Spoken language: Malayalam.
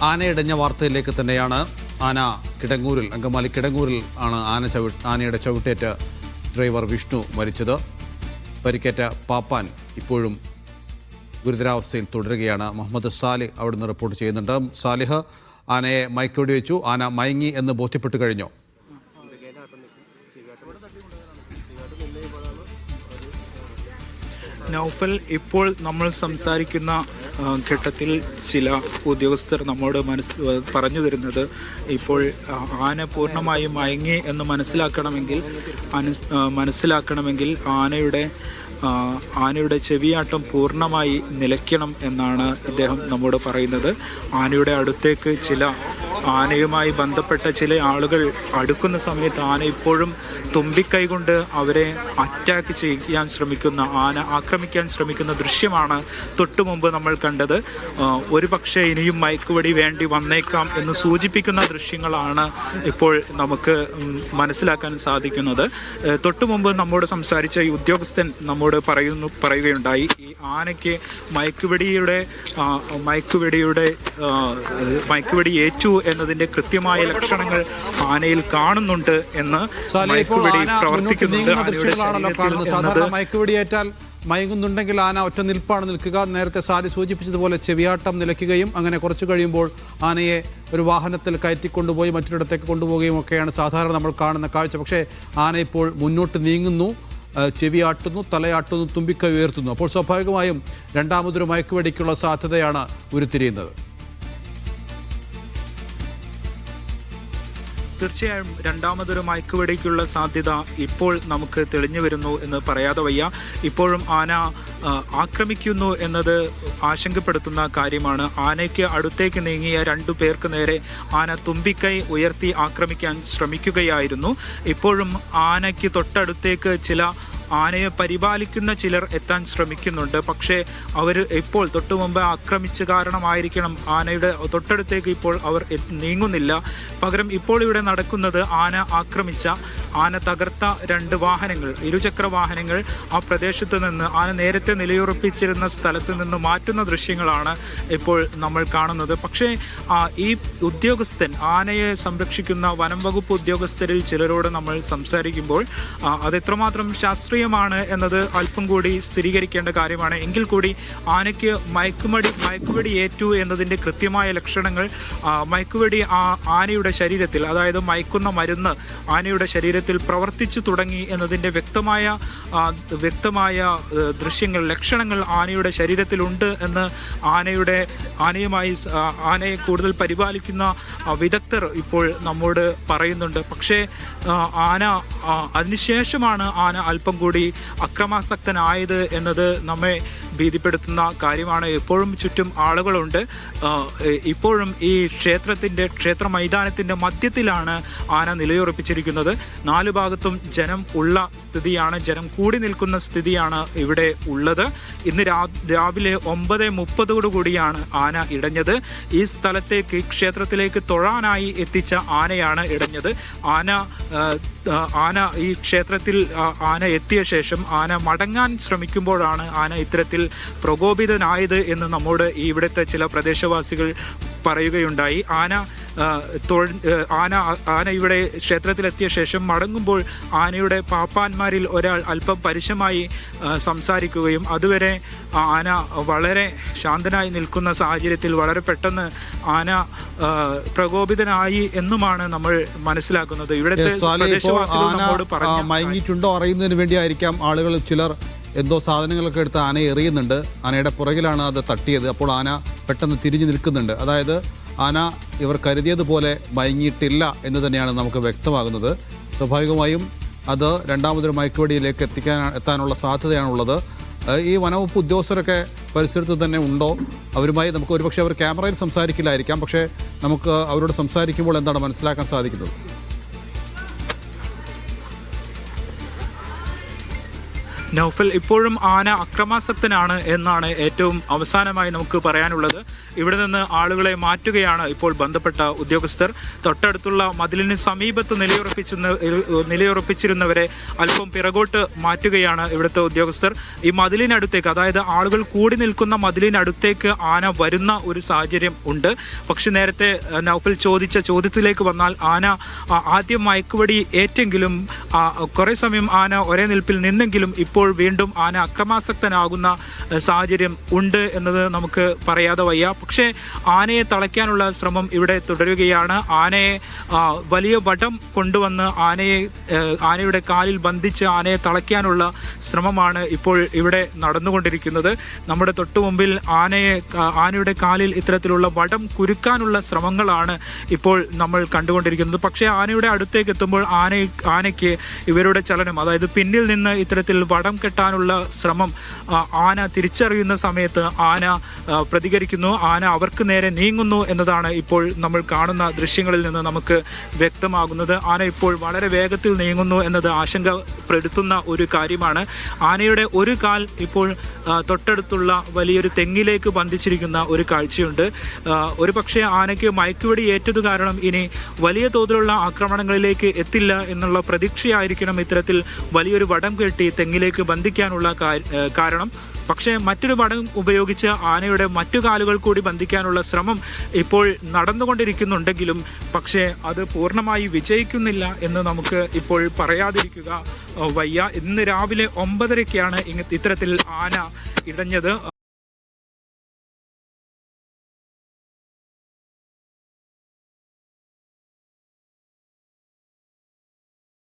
ആനയിടഞ്ഞ വാർത്തയിലേക്ക് തന്നെയാണ്. ആന കിടങ്ങൂരിൽ, അങ്കമാലി കിടങ്ങൂരിൽ ആണ് ആനയുടെ ചവിട്ടേറ്റ് ഡ്രൈവർ വിഷ്ണു മരിച്ചത്. പരിക്കേറ്റ പാപ്പാൻ ഇപ്പോഴും ഗുരുതരാവസ്ഥയിൽ തുടരുകയാണ്. മുഹമ്മദ് സാലിഹ് അവിടുന്ന് റിപ്പോർട്ട് ചെയ്യുന്നുണ്ട്. സാലിഹ്, ആനയെ മയക്കുവെടി വെച്ചു, ആന മയങ്ങി എന്ന് ബോധ്യപ്പെട്ടു കഴിഞ്ഞോ? നൗഫൽ, ഇപ്പോൾ നമ്മൾ സംസാരിക്കുന്ന ഘട്ടത്തിൽ ചില ഉദ്യോഗസ്ഥർ നമ്മോട് പറഞ്ഞു തരുന്നത്, ഇപ്പോൾ ആന പൂർണ്ണമായും മയങ്ങി എന്ന് മനസ്സിലാക്കണമെങ്കിൽ ആനയുടെ ചെവിയാട്ടം പൂർണ്ണമായി നിലയ്ക്കണം എന്നാണ് ഇദ്ദേഹം നമ്മോട് പറയുന്നത്. ആനയുടെ അടുത്തേക്ക് ആനയുമായി ബന്ധപ്പെട്ട ചില ആളുകൾ അടുക്കുന്ന സമയത്ത് ആന ഇപ്പോഴും തുമ്പിക്കൈ കൊണ്ട് അവരെ അറ്റാക്ക് ചെയ്യാൻ ശ്രമിക്കുന്ന, ആക്രമിക്കാൻ ശ്രമിക്കുന്ന ദൃശ്യമാണ് തൊട്ടു മുമ്പ് നമ്മൾ കണ്ടത്. ഒരു പക്ഷേ ഇനിയും മയക്കുവെടി വേണ്ടി വന്നേക്കാം എന്ന് സൂചിപ്പിക്കുന്ന ദൃശ്യങ്ങളാണ് ഇപ്പോൾ നമുക്ക് മനസ്സിലാക്കാൻ സാധിക്കുന്നത്. തൊട്ടു മുമ്പ് നമ്മോട് സംസാരിച്ച ഈ ഉദ്യോഗസ്ഥൻ നമ്മോട് പറയുകയുണ്ടായി, ഈ ആനയ്ക്ക് മയക്കുവെടി ഏറ്റു എന്നതിന്റെ കൃത്യമായ ലക്ഷണങ്ങൾ ആനയിൽ കാണുന്നുണ്ട് എന്ന് മയക്കുവെടി പ്രവർത്തിക്കുന്നുണ്ട്. മയക്കുവെടിയേറ്റാൽ മയങ്ങുന്നുണ്ടെങ്കിൽ ആന ഒറ്റ നിൽപ്പാണ് നിൽക്കുക. നേരത്തെ സാലി സൂചിപ്പിച്ചതുപോലെ ചെവിയാട്ടം നിലയ്ക്കുകയും അങ്ങനെ കുറച്ചു കഴിയുമ്പോൾ ആനയെ ഒരു വാഹനത്തിൽ കയറ്റിക്കൊണ്ടുപോയി മറ്റൊരിടത്തേക്ക് കൊണ്ടുപോവുകയും ഒക്കെയാണ് സാധാരണ നമ്മൾ കാണുന്ന കാഴ്ച. പക്ഷേ ആന ഇപ്പോൾ മുന്നോട്ട് നീങ്ങുന്നു, ചെവിയാട്ടുന്നു, തലയാട്ടുന്നു, തുമ്പിക്കൈ ഉയർത്തുന്നു. അപ്പോൾ സ്വാഭാവികമായും രണ്ടാമതൊരു മയക്കുവെടിക്കുള്ള സാധ്യതയാണ് ഉരുത്തിരിയുന്നത്. തീർച്ചയായും രണ്ടാമതൊരു മയക്കുവെടിക്കുള്ള സാധ്യത ഇപ്പോൾ നമുക്ക് തെളിഞ്ഞു വരുന്നു എന്ന് പറയാതെ വയ്യ. ഇപ്പോഴും ആന ആക്രമിക്കുന്നു എന്നത് ആശങ്കപ്പെടുത്തുന്ന കാര്യമാണ്. ആനയ്ക്ക് അടുത്തേക്ക് നീങ്ങിയ 2 പേർക്ക് നേരെ ആന തുമ്പിക്കൈ ഉയർത്തി ആക്രമിക്കാൻ ശ്രമിക്കുകയായിരുന്നു. ഇപ്പോഴും ആനയ്ക്ക് തൊട്ടടുത്തേക്ക് ആനയെ പരിപാലിക്കുന്ന ചിലർ എത്താൻ ശ്രമിക്കുന്നുണ്ട്. പക്ഷേ അവർ ഇപ്പോൾ തൊട്ടു മുമ്പ് ആക്രമിച്ച കാരണമായിരിക്കണം ആനയുടെ തൊട്ടടുത്തേക്ക് ഇപ്പോൾ അവർ നീങ്ങുന്നില്ല. പകരം ഇപ്പോൾ ഇവിടെ നടക്കുന്നത് ആന തകർത്ത 2 വാഹനങ്ങൾ, ഇരുചക്ര വാഹനങ്ങൾ ആ പ്രദേശത്ത് നിന്ന്, ആന നേരത്തെ നിലയുറപ്പിച്ചിരുന്ന സ്ഥലത്ത് നിന്ന് മാറ്റുന്ന ദൃശ്യങ്ങളാണ് ഇപ്പോൾ നമ്മൾ കാണുന്നത്. പക്ഷേ ഈ ഉദ്യോഗസ്ഥൻ, ആനയെ സംരക്ഷിക്കുന്ന വനം വകുപ്പ് ഉദ്യോഗസ്ഥരിൽ ചിലരോട് നമ്മൾ സംസാരിക്കുമ്പോൾ അതെത്രമാത്രം ശാസ്ത്രീയമാണ് എന്നത് അല്പം കൂടി സ്ഥിരീകരിക്കേണ്ട കാര്യമാണ്. എങ്കിൽ കൂടി ആനയ്ക്ക് മയക്കുവെടി ഏറ്റു എന്നതിൻ്റെ കൃത്യമായ ലക്ഷണങ്ങൾ, മയക്കുവെടി ആനയുടെ ശരീരത്തിൽ, അതായത് മയക്കുന്ന മരുന്ന് ആനയുടെ ശരീരത്തിൽ പ്രവർത്തിച്ചു തുടങ്ങി എന്നതിൻ്റെ വ്യക്തമായ ദൃശ്യങ്ങൾ, ലക്ഷണങ്ങൾ ആനയുടെ ശരീരത്തിലുണ്ട് എന്ന് ആനയെ കൂടുതൽ പരിപാലിക്കുന്ന വിദഗ്ധർ ഇപ്പോൾ നമ്മോട് പറയുന്നുണ്ട്. പക്ഷേ അതിനുശേഷമാണ് ആന അല്പം കൂടി അക്രമാസക്തനായത് എന്നത് നമ്മെ ഭീതിപ്പെടുത്തുന്ന കാര്യമാണ്. എപ്പോഴും ചുറ്റും ആളുകളുണ്ട്. ഇപ്പോഴും ഈ ക്ഷേത്ര മൈതാനത്തിൻ്റെ മധ്യത്തിലാണ് ആന നിലയുറപ്പിച്ചിരിക്കുന്നത്. 4 ഭാഗത്തും ജനം ഉള്ള സ്ഥിതിയാണ്, ജനം കൂടി നിൽക്കുന്ന സ്ഥിതിയാണ് ഇവിടെ ഉള്ളത്. ഇന്ന് രാവിലെ 9:30 കൂടിയാണ് ആന ഇടഞ്ഞത്. ഈ സ്ഥലത്തേക്ക്, ക്ഷേത്രത്തിലേക്ക് തൊഴാനായി എത്തിച്ച ആനയാണ് ഇടഞ്ഞത്. ആന ഈ ക്ഷേത്രത്തിൽ ആന എത്തിയ ശേഷം ആന മടങ്ങാൻ ശ്രമിക്കുമ്പോഴാണ് ആന ഇത്തരത്തിൽ പ്രകോപിതനായത് എന്ന് നമ്മോട് ഇവിടുത്തെ ചില പ്രദേശവാസികൾ പറയുകയുണ്ടായി. ആന ഇവിടെ ക്ഷേത്രത്തിലെത്തിയ ശേഷം മടങ്ങുമ്പോൾ ആനയുടെ പാപ്പാന്മാരിൽ ഒരാൾ അല്പം പരുഷമായി സംസാരിക്കുകയും, അതുവരെ ആന വളരെ ശാന്തനായി നിൽക്കുന്ന സാഹചര്യത്തിൽ വളരെ പെട്ടെന്ന് ആന പ്രകോപിതനായി എന്നുമാണ് നമ്മൾ മനസ്സിലാക്കുന്നത്. ഇവിടുത്തെ പ്രദേശവാസികൾ നമ്മോട് പറഞ്ഞു. മയങ്ങിയിട്ടുണ്ടോ അറിയുന്നതിന് വേണ്ടിയായിരിക്കാം ആളുകൾ ചിലർ എന്തോ സാധനങ്ങളൊക്കെ എടുത്ത് ആനയെ എറിയുന്നുണ്ട്. ആനയുടെ പുറകിലാണ് അത് തട്ടിയത്. അപ്പോൾ ആന പെട്ടെന്ന് തിരിഞ്ഞു നിൽക്കുന്നുണ്ട്. അതായത് ആന ഇവർ കരുതിയതുപോലെ മയങ്ങിയിട്ടില്ല എന്ന് തന്നെയാണ് നമുക്ക് വ്യക്തമാകുന്നത്. സ്വാഭാവികമായും അത് രണ്ടാമതൊരു മയക്കുവെടിയിലേക്ക് എത്താനുള്ള സാധ്യതയാണുള്ളത്. ഈ വനവകുപ്പ് ഉദ്യോഗസ്ഥരൊക്കെ പരിസരത്ത് തന്നെ ഉണ്ടോ? അവരുമായി നമുക്ക് ഒരുപക്ഷെ അവർ ക്യാമറയിൽ സംസാരിക്കില്ലായിരിക്കാം, പക്ഷേ നമുക്ക് അവരോട് സംസാരിക്കുമ്പോൾ എന്താണ് മനസ്സിലാക്കാൻ സാധിക്കുന്നത്? നൗഫൽ, ഇപ്പോഴും ആന അക്രമാസക്തനാണ് എന്നാണ് ഏറ്റവും അവസാനമായി നമുക്ക് പറയാനുള്ളത്. ഇവിടെ നിന്ന് ആളുകളെ മാറ്റുകയാണ് ഇപ്പോൾ ബന്ധപ്പെട്ട ഉദ്യോഗസ്ഥർ. തൊട്ടടുത്തുള്ള മതിലിന് സമീപത്ത് നിലയുറപ്പിച്ചിരുന്നവരെ അല്പം പിറകോട്ട് മാറ്റുകയാണ് ഇവിടുത്തെ ഉദ്യോഗസ്ഥർ. ഈ മതിലിനടുത്തേക്ക്, അതായത് ആളുകൾ കൂടി നിൽക്കുന്ന മതിലിനടുത്തേക്ക് ആന വരുന്ന ഒരു സാഹചര്യം ഉണ്ട്. പക്ഷെ നേരത്തെ നൗഫൽ ചോദിച്ച ചോദ്യത്തിലേക്ക് വന്നാൽ, ആന ആദ്യം മയക്കുവടി ഏറ്റെങ്കിലും കുറെ സമയം ആന ഒരേ നിൽപ്പിൽ നിന്നെങ്കിലും ഇപ്പോൾ വീണ്ടും ആന അക്രമാസക്തനാകുന്ന സാഹചര്യം ഉണ്ട് എന്നത് നമുക്ക് പറയാതെ വയ്യ. പക്ഷേ ആനയെ തളയ്ക്കാനുള്ള ശ്രമം ഇവിടെ തുടരുകയാണ്. ആനയെ വലിയ വടം കൊണ്ടുവന്ന് ആനയുടെ കാലിൽ ബന്ധിച്ച് ആനയെ തളയ്ക്കാനുള്ള ശ്രമമാണ് ഇപ്പോൾ ഇവിടെ നടന്നുകൊണ്ടിരിക്കുന്നത്. നമ്മുടെ തൊട്ടുമുമ്പിൽ ആനയുടെ കാലിൽ ഇത്തരത്തിലുള്ള വടം കുരുക്കാനുള്ള ശ്രമങ്ങളാണ് ഇപ്പോൾ നമ്മൾ കണ്ടുകൊണ്ടിരിക്കുന്നത്. പക്ഷേ ആനയുടെ അടുത്തേക്ക് എത്തുമ്പോൾ ആനയ്ക്ക് ഇവരുടെ ചലനം, അതായത് പിന്നിൽ നിന്ന് ഇത്തരത്തിൽ വടം കെട്ടാനുള്ള ശ്രമം ആന തിരിച്ചറിയുന്ന സമയത്ത് ആന പ്രതികരിക്കുന്നു. ആന അവർക്ക് നേരെ നീങ്ങുന്നു എന്നതാണ് ഇപ്പോൾ നമ്മൾ കാണുന്ന ദൃശ്യങ്ങളിൽ നിന്ന് നമുക്ക് വ്യക്തമാകുന്നത്. ആന ഇപ്പോൾ വളരെ വേഗത്തിൽ നീങ്ങുന്നു എന്നത് ആശങ്കപ്പെടുത്തുന്ന ഒരു കാര്യമാണ്. ആനയുടെ ഒരു കാൽ ഇപ്പോൾ തൊട്ടടുത്തുള്ള വലിയൊരു തെങ്ങിലേക്ക് ബന്ധിച്ചിരിക്കുന്ന ഒരു കാഴ്ചയുണ്ട്. ഒരു പക്ഷേ ആനയ്ക്ക് മയക്കുവെടി ഏറ്റത് കാരണം ഇനി വലിയ തോതിലുള്ള ആക്രമണങ്ങളിലേക്ക് എത്തില്ല എന്നുള്ള പ്രതീക്ഷയായിരിക്കണം ഇത്തരത്തിൽ വലിയൊരു വടം കെട്ടി തെങ്ങിലേക്ക് ബന്ധിക്കാനുള്ള കാരണം. പക്ഷേ മറ്റൊരു വടം ഉപയോഗിച്ച് ആനയുടെ മറ്റു കാലുകൾ കൂടി ബന്ധിക്കാനുള്ള ശ്രമം ഇപ്പോൾ നടന്നുകൊണ്ടിരിക്കുന്നുണ്ടെങ്കിലും പക്ഷേ അത് പൂർണ്ണമായി വിജയിക്കുന്നില്ല എന്ന് നമുക്ക് ഇപ്പോൾ പറയാതിരിക്കുക വയ്യ. ഇന്ന് രാവിലെ 9:30-ക്കാണ് ഇത്തരത്തിൽ ആന ഇടഞ്ഞത്.